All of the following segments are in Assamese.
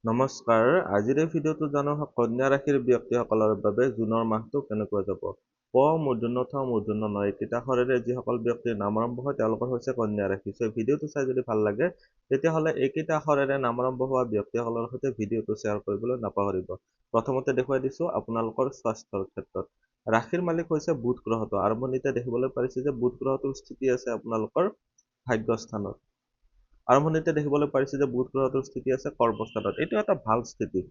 নমস্কাৰ, আজিৰ এই ভিডিঅ'টো জানো কন্যা ৰাশিৰ ব্যক্তিসকলৰ বাবে জুনৰ মাহটো কেনেকৈ যাব। মূৰ্ধন্য ঠ মূৰ্ধন্য ন এইকেইটা আখৰেৰে যিসকল ব্যক্তিৰ নাম আৰম্ভ হয় তেওঁলোকৰ হৈছে কন্যা ৰাশি। চ' ভিডিঅ'টো চাই যদি ভাল লাগে তেতিয়াহ'লে এইকেইটা আখৰেৰে নাম আৰম্ভ হোৱা ব্যক্তিসকলৰ সৈতে ভিডিঅ'টো শ্বেয়াৰ কৰিবলৈ নাপাহৰিব। প্ৰথমতে দেখুৱাই দিছো আপোনালোকৰ স্বাস্থ্যৰ ক্ষেত্ৰত। ৰাশিৰ মালিক হৈছে বুধ গ্ৰহটো। আৰম্ভণিতে দেখিবলৈ পাৰিছে যে বুধ গ্ৰহটোৰ স্থিতি আছে আপোনালোকৰ ভাগ্যস্থানত। আৰম্ভণিতে দেখিবলৈ পাৰিছে যে বুধ গ্ৰহটোৰ স্থিতি আছে কৰ্মস্থানত। এইটো এটা ভাল স্থিতি।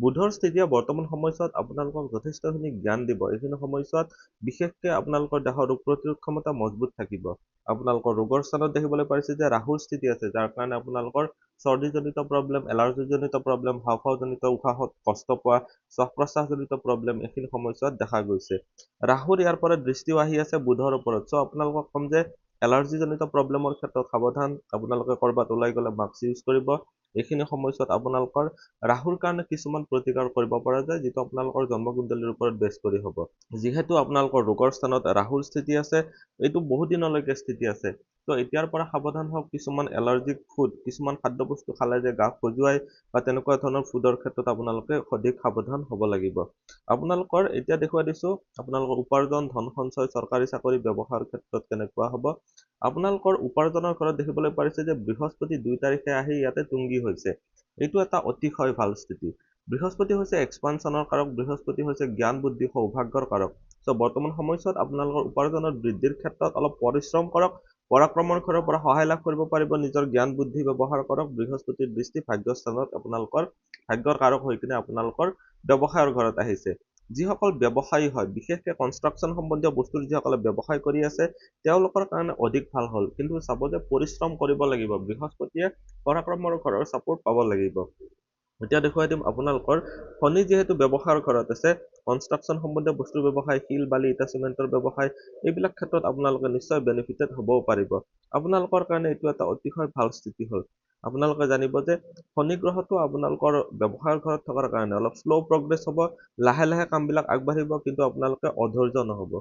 বুধৰ স্থিতিয়ে বৰ্তমান সময়ছোৱাত আপোনালোকক যথেষ্টখিনি জ্ঞান দিব। এইখিনি সময়ছোৱাত বিশেষকৈ আপোনালোকৰ দেহৰ ৰোগ প্ৰতিৰোধ ক্ষমতা মজবুত থাকিব। আপোনালোকৰ ৰোগৰ স্থানত দেখিবলৈ পাৰিছে যে ৰাহুৰ স্থিতি আছে, যাৰ কাৰণে আপোনালোকৰ চৰ্দিজনিত প্ৰব্লেম, এলাৰ্জিজনিত প্ৰব্লেম, হাওঁফাওঁজনিত উশাহত কষ্ট পোৱা, শ্বাস প্ৰশ্বাসজনিত প্ৰব্লেম এইখিনি সময়ছোৱাত দেখা গৈছে। ৰাহুৰ ইয়াৰ পৰা দৃষ্টিও আহি আছে বুধৰ ওপৰত। চ' আপোনালোকক ক'ম যে এলাৰ্জিজনিত প্ৰব্লেমৰ ক্ষেত্ৰত সাৱধান। আপোনালোকে কৰবাত ওলাই গ'লে মাস্ক ইউজ কৰিব। এইখিনি সময়ছোৱাত আপোনালোকৰ ৰাহুৰ কাৰণে কিছুমান প্ৰতিকাৰ কৰিব পৰা যায়, যিটো আপোনালোকৰ জন্মকুণ্ডলীৰ ওপৰত বেছ কৰি হ'ব। যিহেতু আপোনালোকৰ ৰোগৰ স্থানত ৰাহুৰ স্থিতি আছে, এইটো বহুত দিনলৈকে স্থিতি আছে। তো এতিয়াৰ পৰা সাৱধান হওক। কিছুমান এলাৰ্জিক ফুড, কিছুমান খাদ্য বস্তু খালে যে গা খজুৱাই বা তেনেকুৱা ধৰণৰ ফুডৰ ক্ষেত্ৰত আপোনালোকে অধিক সাৱধান হ'ব লাগিব। আপোনালোকৰ এতিয়া দেখুৱাই দিছো আপোনালোকৰ উপাৰ্জন, ধন সঞ্চয়, চৰকাৰী চাকৰি, ব্যৱসায়ৰ ক্ষেত্ৰত কেনেকুৱা হ'ব। আপোনালোকৰ উপাৰ্জনৰ ঘৰত দেখিবলৈ পাৰিছে যে বৃহস্পতি 2 তাৰিখে আহি ইয়াতে তুংগী হৈছে। এইটো এটা অতিশয় ভাল স্থিতি। বৃহস্পতি হৈছে এক্সপানশ্যনৰ কাৰক, বৃহস্পতি হৈছে জ্ঞান, বুদ্ধি, সৌভাগ্যৰ কাৰক। চ' বৰ্তমান সময়ছোৱাত আপোনালোকৰ উপাৰ্জনৰ বৃদ্ধিৰ ক্ষেত্ৰত অলপ পৰিশ্ৰম কৰক। পৰাক্ৰমৰ ঘৰৰ পৰা সহায় লাভ কৰিব পাৰিব। নিজৰ জ্ঞান বুদ্ধি ব্যৱহাৰ কৰক। বৃহস্পতিৰ দৃষ্টি ভাগ্যস্থানত আপোনালোকৰ ভাগ্যৰ কাৰক হৈ কিনে আপোনালোকৰ ব্যৱসায়ৰ ঘৰত আহিছে। যিসকল ব্যৱসায়ী হয়, বিশেষকৈ কনষ্ট্ৰাকশ্যন সম্বন্ধীয় বস্তুৰ যিসকলে ব্যৱসায় কৰি আছে তেওঁলোকৰ কাৰণে অধিক ভাল হ'ল। কিন্তু চাব যে পৰিশ্ৰম কৰিব লাগিব। বৃহস্পতিয়ে পৰাক্ৰমৰ ঘৰৰ ছাপোৰ্ট পাব লাগিব। এতিয়া দেখুৱাই দিম আপোনালোকৰ শনি যিহেতু ব্যৱসায়ৰ ঘৰত আছে, কনষ্ট্ৰাকশ্যন সম্বন্ধীয় বস্তুৰ ব্যৱসায়, শিল বালি ইটা চিমেণ্টৰ ব্যৱসায়, এইবিলাক ক্ষেত্ৰত আপোনালোকে নিশ্চয় বেনিফিটেড হ'বও পাৰিব। আপোনালোকৰ কাৰণে এইটো এটা অতিশয় ভাল স্থিতি হ'ল। আপোনালোকে জানিব যে শনি গ্ৰহটো আপোনালোকৰ ব্যৱসায়ৰ ঘৰত থকাৰ কাৰণে অলপ শ্ল' প্ৰগ্ৰেছ হ'ব। লাহে লাহে কামবিলাক আগবাঢ়িব, কিন্তু আপোনালোকে অধৈৰ্য নহ'ব।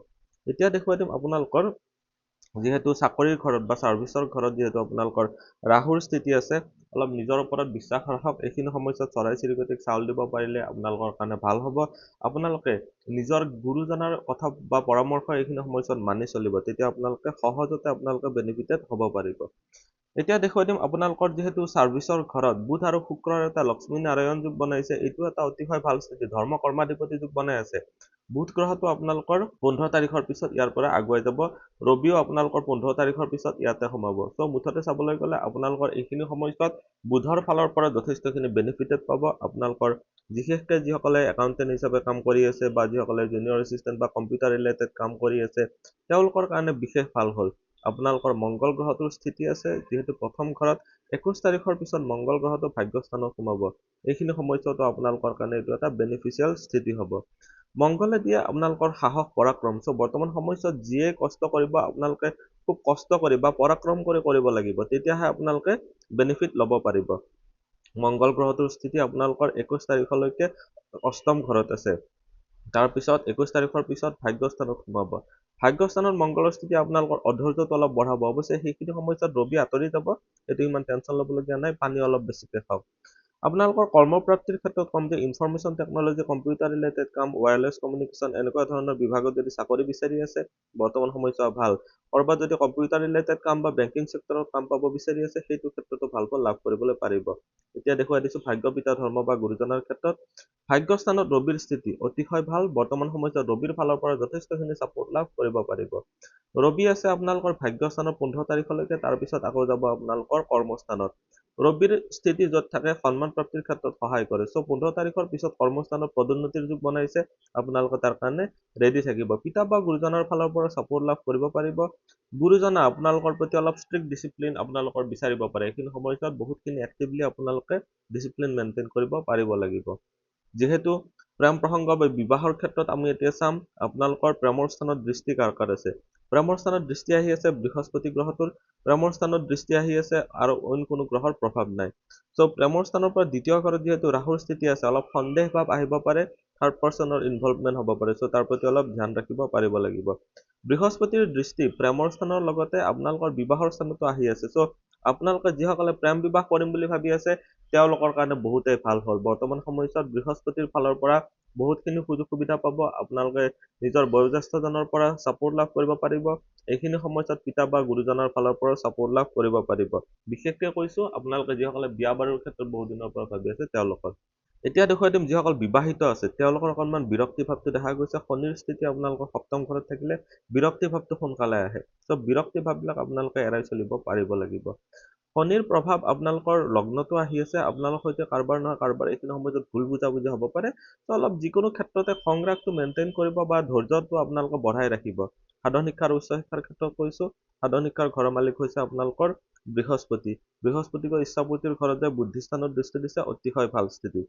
এতিয়া দেখুৱাই দিম আপোনালোকৰ যিহেতু চাকৰিৰ ঘৰত বা ছাৰ্ভিচৰ ঘৰত যিহেতু আপোনালোকৰ ৰাহুৰ স্থিতি আছে, অলপ নিজৰ ওপৰত বিশ্বাস ৰাখক। এইখিনি সময়ছোৱাত চৰাই চিৰিকটিক চাউল দিব পাৰিলে আপোনালোকৰ কাৰণে ভাল হ'ব। আপোনালোকে নিজৰ গুৰুজনাৰ কথা বা পৰামৰ্শ এইখিনি সময়ছোৱাত মানি চলিব। তেতিয়া আপোনালোকে সহজতে আপোনালোকে বেনিফিটেড হ'ব পাৰিব। এতিয়া দেখুৱাই দিম আপোনালোকৰ যিহেতু ছাৰ্ভিচৰ ঘৰত বুধ আৰু শুক্ৰৰ এটা লক্ষ্মী নাৰায়ণ যোগ বনাইছে। এইটো এটা অতিশয় ভাল স্থিতি। ধৰ্ম কৰ্মাধিপতি যোগ বনাই আছে। বুধ গ্ৰহটো আপোনালোকৰ 15 তাৰিখৰ পিছত ইয়াৰ পৰা আগুৱাই যাব। ৰবিও আপোনালোকৰ 15 তাৰিখৰ পিছত ইয়াতে সোমাব। চ' মুঠতে চাবলৈ গ'লে আপোনালোকৰ এইখিনি সময়ছোৱাত বুধৰ ফালৰ পৰা যথেষ্টখিনি বেনিফিটেড পাব। আপোনালোকৰ বিশেষকৈ যিসকলে একাউণ্টেণ্ট হিচাপে কাম কৰি আছে বা যিসকলে জুনিয়ৰ এছিষ্টেণ্ট বা কম্পিউটাৰ ৰিলেটেড কাম কৰি আছে, তেওঁলোকৰ কাৰণে বিশেষ ভাল হ'ল। আপোনালোকৰ মংগল গ্ৰহটোৰ স্থিতি আছে, যিহেতু প্ৰথম ঘৰত 21 তাৰিখৰ পিছত মংগল গ্ৰহটো ভাগ্যস্থানত সোমাব। এইখিনি সময়ছোৱাতো আপোনালোকৰ কাৰণে এইটো এটা বেনিফিচিয়েল স্থিতি হ'ব। মংগলে দিয়ে আপোনালোকৰ সাহস পৰাক্ৰম। চ' বৰ্তমান সময়ছোৱাত যিয়ে কষ্ট কৰিব আপোনালোকে খুব কষ্ট কৰি বা পৰাক্ৰম কৰি কৰিব লাগিব। তেতিয়াহে আপোনালোকে বেনিফিট ল'ব পাৰিব। মংগল গ্ৰহটোৰ স্থিতি আপোনালোকৰ 21 তাৰিখলৈকে অষ্টম ঘৰত আছে। তাৰপিছত 21 তাৰিখৰ পিছত ভাগ্যস্থানত সোমাব। ভাগ্যস্থানত মংগলৰ স্থিতি আপোনালোকৰ অধৈৰ্যটো অলপ বঢ়াব। অৱশ্যে সেইখিনি সময়ছোৱাত ৰবি আঁতৰি যাব। এইটো ইমান টেনচন ল'বলগীয়া নাই। পানী অলপ বেছিকৈ খাওক। আপোনালোকৰ কৰ্মপ্ৰাপ্তিৰ ক্ষেত্ৰত কম যে ইনফৰমেশ্যন টেকনলজি, কম্পিউটাৰ ৰিলেটেড কাম, ৱায়াৰলেছ কমিউনিকেশ্যন এনেকুৱা ধৰণৰ বিভাগত যদি চাকৰি বিচাৰি আছে, বৰ্তমান সময়ছোৱা ভাল। কৰবাত যদি কম্পিউটাৰ ৰিলেটেড কাম বা বেংকিং চেক্টৰত কাম পাব বিচাৰি আছে, সেইটো ক্ষেত্ৰতো ভাল ফল লাভ কৰিবলৈ পাৰিব। এতিয়া দেখুৱাই দিছো ভাগ্য পিতা ধৰ্ম বা গুৰুজনাৰ ক্ষেত্ৰত। ভাগ্যস্থানত ৰবিৰ স্থিতি অতিশয় ভাল। বৰ্তমান সময়ছোৱাত ৰবিৰ ফালৰ পৰা যথেষ্টখিনি ছাপোৰ্ট লাভ কৰিব পাৰিব। ৰবি আছে আপোনালোকৰ ভাগ্যস্থানত 15 তাৰিখলৈকে, তাৰপিছত আকৌ যাব আপোনালোকৰ কৰ্মস্থানত। ৰবিৰ স্থিতি য'ত থাকে সন্মান প্ৰাপ্তিৰ ক্ষেত্ৰত সহায় কৰে। চ' 15 তাৰিখৰ পিছত কৰ্মস্থানত পদোন্নতিৰ যোগ বনাইছে। আপোনালোকে তাৰ কাৰণে ৰেডি থাকিব। পিতা বা গুৰুজনাৰ ফালৰ পৰা ছাপোৰ্ট লাভ কৰিব পাৰিব। গুৰুজনা আপোনালোকৰ প্ৰতি অলপ ষ্ট্ৰিক্ট ডিচিপ্লিন আপোনালোকৰ বিচাৰিব পাৰে। এইখিনি সময়ছোৱাত বহুতখিনি এক্টিভলি আপোনালোকে ডিচিপ্লিন মেইনটেইন কৰিব পাৰিব লাগিব। যিহেতু প্ৰেম প্ৰসংগ বা বিবাহৰ ক্ষেত্ৰত আমি এতিয়া চাম আপোনালোকৰ প্ৰেমৰ স্থানত দৃষ্টি কাৰ কাৰ আছে। প্ৰেমৰ স্থানত দৃষ্টি আহি আছে বৃহস্পতি গ্ৰহটোৰ। প্ৰেমৰ স্থানত দৃষ্টি আহি আছে আৰু অইন কোনো গ্ৰহৰ প্ৰভাৱ নাই। চ' প্ৰেমৰ স্থানৰ পৰা দ্বিতীয় ঘৰত যিহেতু ৰাহুৰ স্থিতি আছে, অলপ সন্দেহ ভাৱ আহিব পাৰে। থাৰ্ড পাৰ্চনৰ ইনভলভমেণ্ট হ'ব পাৰে। চ' তাৰ প্ৰতি অলপ ধ্যান ৰাখিব পাৰিব লাগিব। বৃহস্পতিৰ দৃষ্টি প্ৰেমৰ স্থানৰ লগতে আপোনালোকৰ বিবাহৰ স্থানতো আহি আছে। চ' আপোনালোকে যিসকলে প্ৰেম বিবাহ কৰিম বুলি ভাবি আছে, তেওঁলোকৰ কাৰণে বহুতেই ভাল হ'ল। বৰ্তমান সময়ছোৱাত বৃহস্পতিৰ ফালৰ পৰা বহুতখিনি সুযোগ সুবিধা পাব। আপোনালোকে নিজৰ বয়োজ্যেষ্ঠজনৰ পৰা ছাপোৰ্ট লাভ কৰিব পাৰিব। এইখিনি সময়ছোৱাত পিতা বা গুৰুজনৰ ফালৰ পৰা ছাপোৰ্ট লাভ কৰিব পাৰিব। বিশেষকৈ কৈছোঁ আপোনালোকে যিসকলে বিয়া বাৰুৰ ক্ষেত্ৰত বহুত দিনৰ পৰা ভাবি আছে তেওঁলোকৰ। এতিয়া দেখুৱাই দিম যিসকল বিবাহিত আছে তেওঁলোকৰ অকণমান বিৰক্তি ভাৱটো দেখা গৈছে। শনিৰ স্থিতি আপোনালোকৰ সপ্তম ঘৰত থাকিলে বিৰক্তি ভাৱটো সোনকালে আহে। বিৰক্তি ভাৱবিলাক আপোনালোকে এৰাই চলিব পাৰিব লাগিব। শনিৰ প্ৰভাৱ আপোনালোকৰ লগ্নতো আহি আছে। আপোনালোকৰ সৈতে কাৰোবাৰ নহয় কাৰোবাৰ এইখিনি সময়ত ভুল বুজাবুজি হ'ব পাৰে। অলপ যিকোনো ক্ষেত্ৰতে সংগ্ৰাহটো মেইনটেইন কৰিব বা ধৈৰ্যটো আপোনালোকে বঢ়াই ৰাখিব। সাধাৰণ শিক্ষা আৰু উচ্চ শিক্ষাৰ ক্ষেত্ৰত কৈছোঁ, সাধাৰণ শিক্ষাৰ ঘৰৰ মালিক হৈছে আপোনালোকৰ বৃহস্পতি। বৃহস্পতিকৈ ইচ্ছাপূৰ্তিৰ ঘৰত যে বুদ্ধিস্থানত দৃষ্টি দিছে, অতিশয় ভাল স্থিতি।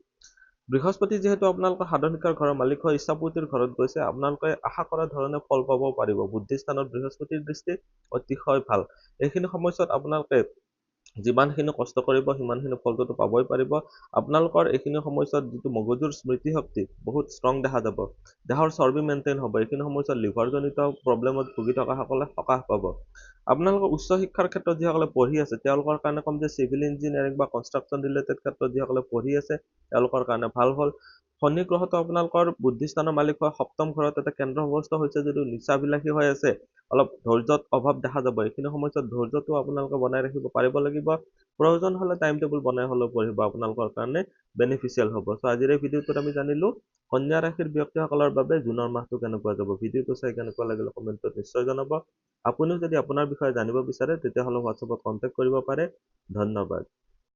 বৃহস্পতি যিহেতু আপোনালোকৰ সাধাৰণ শিক্ষাৰ ঘৰৰ মালিক হয়, ইচ্ছাপূৰ্তিৰ ঘৰত গৈছে, আপোনালোকে আশা কৰা ধৰণে ফল পাব পাৰিব। বুদ্ধিস্থানত বৃহস্পতিৰ দৃষ্টি অতিশয় ভাল। এইখিনি সময়ছোৱাত আপোনালোকে যিমানখিনি কষ্ট কৰিব সিমানখিনি ফলটো পাবই পাৰিব। আপোনালোকৰ এইখিনি সময়ছোৱাত যিটো মগজুৰ স্মৃতিশক্তি বহুত ষ্ট্ৰং দেখা যাব। দেহৰ চৰ্বি মেইনটেইন হ'ব। এইখিনি সময়ছোৱাত লিভাৰজনিত প্ৰব্লেমত ভুগি থকাসকলে সকাহ পাব। আপোনালোকৰ উচ্চ শিক্ষাৰ ক্ষেত্ৰত যিসকলে পঢ়ি আছে তেওঁলোকৰ কাৰণে ক'ম যে চিভিল ইঞ্জিনিয়াৰিং বা কনষ্ট্ৰাকশ্যন ৰিলেটেড ক্ষেত্ৰত যিসকলে পঢ়ি আছে তেওঁলোকৰ কাৰণে ভাল হ'ল। শনি গ্ৰহটো আপোনালোকৰ বুদ্ধিস্থানৰ মালিক হয়। সপ্তম ঘৰত এটা কেন্দ্ৰভৱস্থ হৈছে যদিও নিচাবিলাসী হৈ আছে, অলপ ধৈৰ্যত অভাৱ দেখা যাব। এইখিনি সময়ছোৱাত ধৈৰ্যটো আপোনালোকে বনাই ৰাখিব পাৰিব লাগিব। প্ৰয়োজন হ'লে টাইম টেবুল বনাই হ'লেও পঢ়িব, আপোনালোকৰ কাৰণে বেনিফিচিয়েল হ'ব। আজিৰ এই ভিডিঅ'টোত আমি জানিলোঁ কন্যা ৰাশিৰ ব্যক্তিসকলৰ বাবে জুনৰ মাহটো কেনেকুৱা যাব। ভিডিঅ'টো চাই কেনেকুৱা লাগিল কমেণ্টত নিশ্চয় জনাব। আপুনিও যদি আপোনাৰ বিষয়ে জানিব বিচাৰে তেতিয়াহ'লে হোৱাটছএপত কণ্টেক্ট কৰিব পাৰে। ধন্যবাদ।